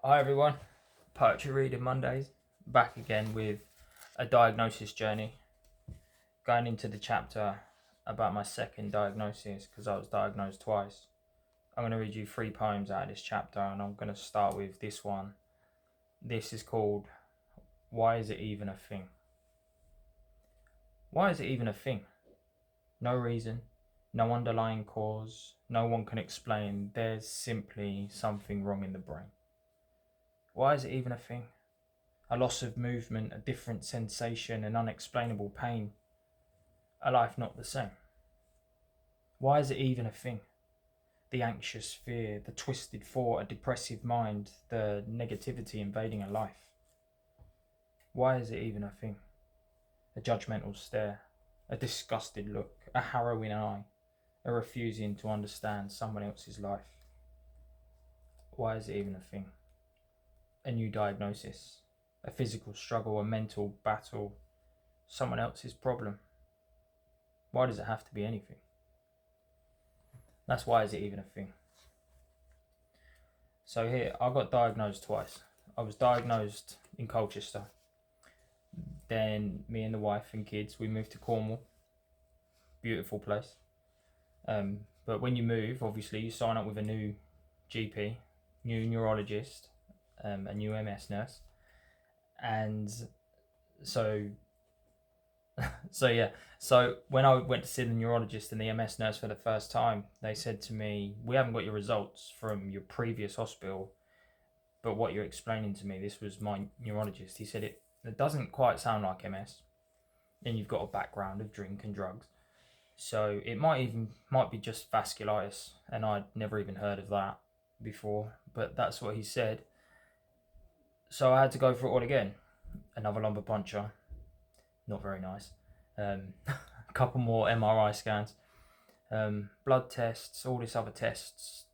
Hi everyone, Poetry Reading Mondays, back again with a diagnosis journey, going into the chapter about my second diagnosis because I was diagnosed twice. I'm going to read you 3 poems out of this chapter and I'm going to start with this one. This is called Why Is It Even a Thing? Why is it even a thing? No reason, no underlying cause, no one can explain, there's simply something wrong in the brain. Why is it even a thing? A loss of movement, a different sensation, an unexplainable pain. A life not the same. Why is it even a thing? The anxious fear, the twisted thought, a depressive mind, the negativity invading a life. Why is it even a thing? A judgmental stare, a disgusted look, a harrowing eye, a refusing to understand someone else's life. Why is it even a thing? A new diagnosis, a physical struggle, a mental battle, someone else's problem. Why does it have to be anything? That's why is it even a thing? So here, I got diagnosed twice. I was diagnosed in Colchester. Then me and the wife and kids, we moved to Cornwall. Beautiful place. But when you move, obviously you sign up with a new GP, new neurologist, a new MS nurse. And so So when I went to see the neurologist and the MS nurse for the first time, they said to me, "We haven't got your results from your previous hospital, but what you're explaining to me," this was my neurologist, he said it doesn't quite sound like MS, and you've got a background of drink and drugs, so it might be just vasculitis, and I'd never even heard of that before, but that's what he said. So I had to go through it all again. Another lumbar puncture, not very nice. A couple more MRI scans, blood tests, all this other tests,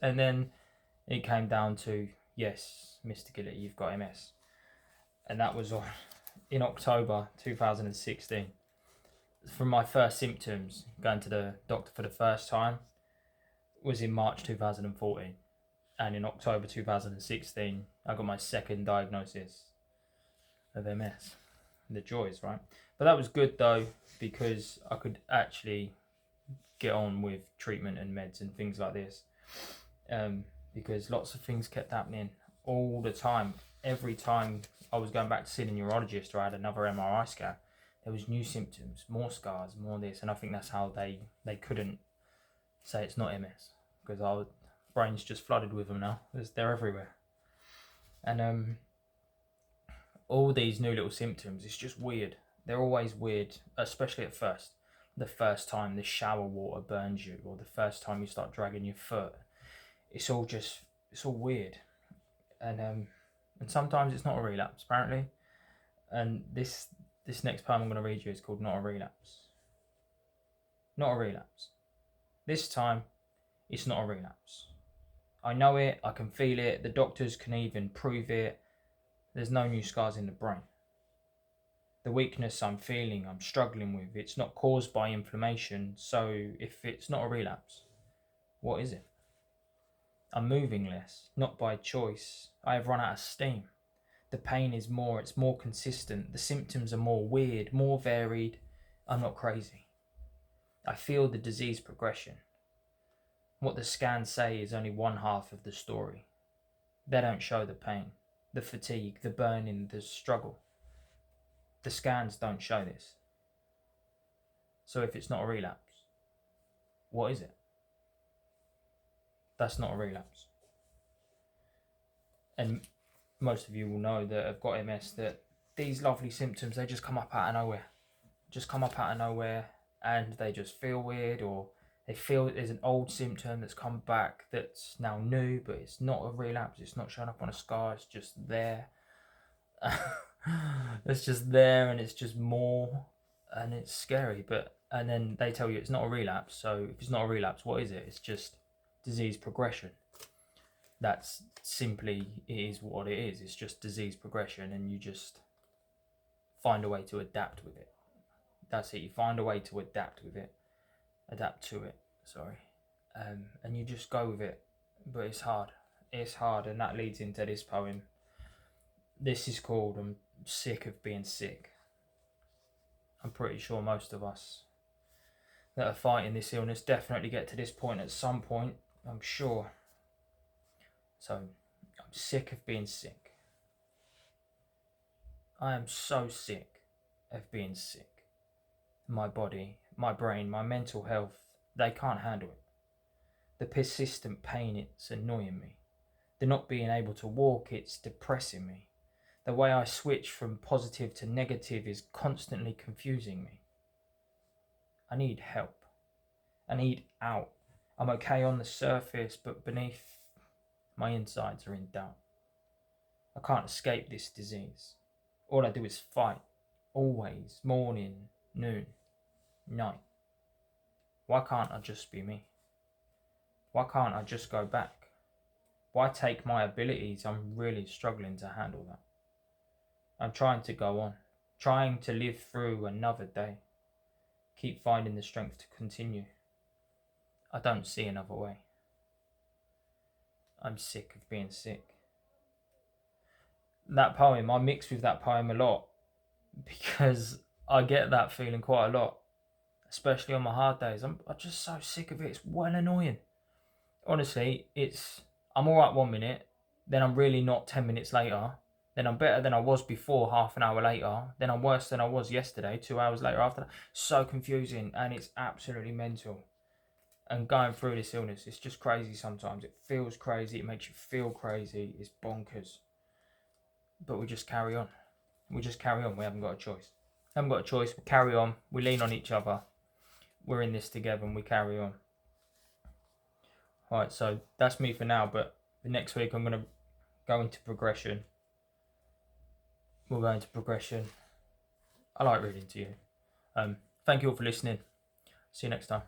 and then it came down to, yes, Mr. Gillett, you've got MS. And that was in October 2016. From my first symptoms, going to the doctor for the first time was in March 2014. And in October 2016, I got my second diagnosis of MS. The joys, right? But that was good though, because I could actually get on with treatment and meds and things like this, because lots of things kept happening all the time. Every time I was going back to see the neurologist or I had another MRI scan, there was new symptoms, more scars, more this, and I think that's how they couldn't say it's not MS, because our brain's just flooded with them now. They're everywhere. And all these new little symptoms, it's just weird. They're always weird, especially at first. The first time the shower water burns you, or the first time you start dragging your foot, it's all weird. And sometimes it's not a relapse, apparently. And this next poem I'm going to read you is called Not a Relapse. Not a relapse. This time, it's not a relapse. I know it, I can feel it, the doctors can even prove it. There's no new scars in the brain. The weakness I'm feeling, I'm struggling with, it's not caused by inflammation, so if it's not a relapse, what is it? I'm moving less, not by choice. I have run out of steam. The pain is more, it's more consistent. The symptoms are more weird, more varied. I'm not crazy. I feel the disease progression. What the scans say is only one half of the story. They don't show the pain, the fatigue, the burning, the struggle. The scans don't show this. So if it's not a relapse, what is it? That's not a relapse. And most of you will know that have got MS that these lovely symptoms, they just come up out of nowhere. And they just feel weird, or they feel there's an old symptom that's come back that's now new, but it's not a relapse, it's not showing up on a scar, it's just there. It's just there, and it's just more, and it's scary. And then they tell you it's not a relapse, so if it's not a relapse, what is it? It's just disease progression. That's simply, it is what it is. It's just disease progression, and you just find a way to adapt with it. That's it. You find a way to adapt to it, and you just go with it. But it's hard. It's hard, and that leads into this poem. This is called I'm Sick of Being Sick. I'm pretty sure most of us that are fighting this illness definitely get to this point at some point, I'm sure. So, I'm sick of being sick. I am so sick of being sick. My body, my brain, my mental health, they can't handle it. The persistent pain, it's annoying me. The not being able to walk, it's depressing me. The way I switch from positive to negative is constantly confusing me. I need help. I need out. I'm okay on the surface, but beneath, my insides are in doubt. I can't escape this disease. All I do is fight. Always, morning, noon, night. Why can't I just be me? Why can't I just go back? Why take my abilities? I'm really struggling to handle that. I'm trying to go on, trying to live through another day. Keep finding the strength to continue. I don't see another way. I'm sick of being sick. That poem, I mix with that poem a lot because I get that feeling quite a lot, especially on my hard days. I'm just so sick of it. It's well annoying. Honestly, I'm alright 1 minute, then I'm really not 10 minutes later, then I'm better than I was before half an hour later, then I'm worse than I was yesterday 2 hours later after that. So confusing, and it's absolutely mental. And going through this illness, it's just crazy sometimes. It feels crazy, it makes you feel crazy, it's bonkers. But we just carry on. We just carry on. We haven't got a choice. Haven't got a choice. We carry on. We lean on each other. We're in this together and we carry on. Alright, so that's me for now, but the next week I'm going to go into progression. We'll go into progression. I like reading to you. Thank you all for listening. See you next time.